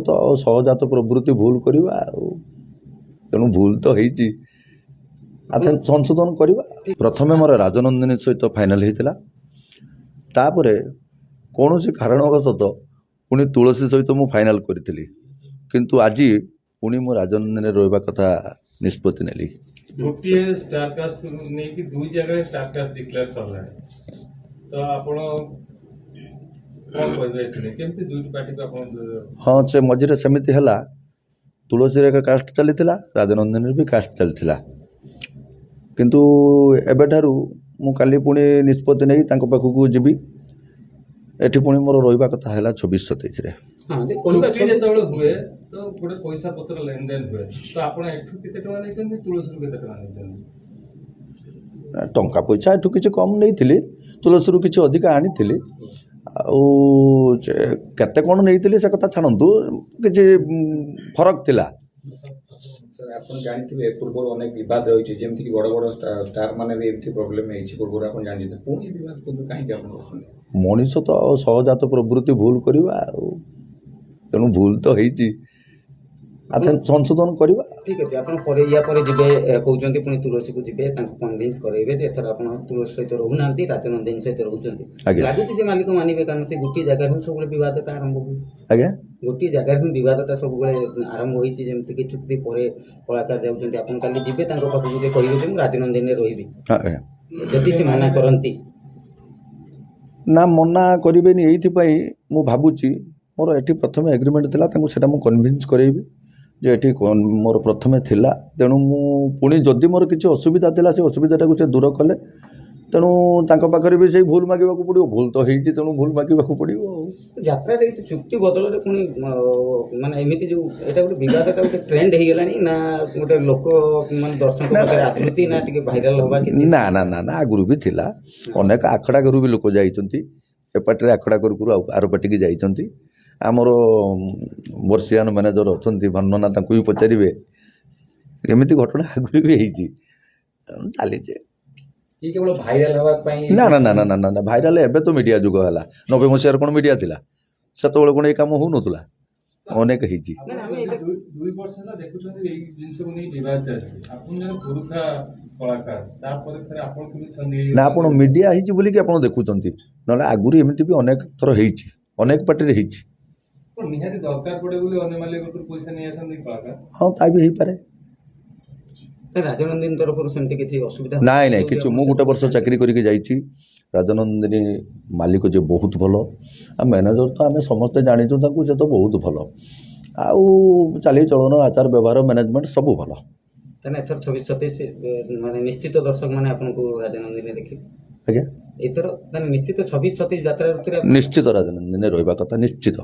ତ ସହଜାତ ପ୍ରବୃତ୍ତି ଭୁଲ କରିବା ତେଣु ଭୁଲ ତ ହେଇଛି ସଂଶୋଧन କରିବା। प्रथमे मोर राजनंदिनी सहित फाइनाल होता तापर कौन कारणवशत पुणी तुलसी सहित मु फाइनाल करी किंतु आज पुणी मो राजनंदिनी रहा कथा निष्पत्ति नेली। गोटे स्टार कास्ट नहीं कि दुई जगह स्टार कास्ट डिक्लेयर सरला तो आपण केमती दुईटी पार्टी को आपण हाँ से मझे सेमती है तुलसी एक कास्ट चली राजनंदिनी भी कास्ट चली किंतु एबेठारू मु काली पुणी निष्पत्ति नहीं तांको पाखकू जीवी एठी पुणी मोर रहिबा कथा हैला 26-27 रे। हां दे कोनबा जेतबेले हुए तो गोटे पैसा पत्र लेन देन हुए तो आपण एठू केते टका नै चंदी तुलसी रु केते टका नै चंदी टंका पैसा एठू किछ कम नै थिली तुलसी रु किछ अधिक आनी थिली आउ केते कोन नै थिली से कथा छाणंतु किछ फरक थिला। सर आपण जानिथिबे पूर्व अनेक विवाद रही जेमति कि बड़ बड़ स्टार माने भी एमथि प्रॉब्लम है पूर्व आपण जानिथिबे पुणी विवाद को काहे कि आपण सुने मनीष तो सहजात प्रवृत्ति भूल करवा तेणु भूल तो होती संशोधन करवा। ठीक अच्छे आप या जीवे कहते पुणी तुलसी को जीवे कन्भिन्स करेंगे एथर आप तुलसी सहित रोना राजनंदिनी सहित रोचे लगुच से मालिक मानवे कारण से गोटे जगह सब बदटा आरंभ हुए आज्ञा गोटे जगह बदटा सब आरंभ होती चुक्ति पर कलाकार जाऊँच काली जीवे पाखक कहे राजनंदिनी रही जदि से मना करती ना मना करें ये मु भावुची मोर एटी प्रथम एग्रीमेंट थिला तांको सेटा मु कन्विन्स करेबी जे एटी मोर प्रथमे थिला तेणु मु पुणी जदि मोर किसी असुविधा थिला से असुविधाटा को से दूर कले तेणु तांको पाखरे भी से भूल मागिबाकू पड़िबो भूल तो हेइची तेणु भूल मागिबाकू पड़िबो। यात्रा रे चुक्ति बदल रे पुणी माने एमिति जो एटा गोटे विवादटा गोटे ट्रेंड हे गेलानी ना गोटे लोक माने दर्शक पाखरे आकृति ना टिके भाइराल होबा कि ना ना ना ना आगुरु भी थिला अनेक आखड़ा करू भी लोक जाइचंती एपाटे आखड़ा करू आर पाटी की जाइचंती आमर बर्षियान मैनेजर अच्छा भन्ना भी पचारे एमती घटना आगुरी भी चली केवल भाइराल होगा ना ना ना ना ना ना भाइराल एबे तो मीडिया जुग है 90 मसीह कौन मीडिया थिला सेत कौन ये कम हो ना अनेक ना आप मीडिया बोली कि आप देखुं ना आगुरी एमती भी अनेक थर अनेक पार्टी हाँ ता भी पारे राजनंदिनी तरफ सेमती किसी असुविधा नाई नाई कि मु गोटे वर्ष चाकरी करके जाइछि राजनंदिनी मालिक जो बहुत भल आ मैनेजर तो आम समस्ते जाचु से तो बहुत भल आउ चाली चलन आचार व्यवहार मैनेजमेंट सब भल एथर 26-27 माने निश्चित दर्शक माने आपनको राजनंदिनी देखिए आज्ञा एथर निश्चित 26-27 यात्रा ऋतु निश्चित राजनंदिनी रहा कथा निश्चित।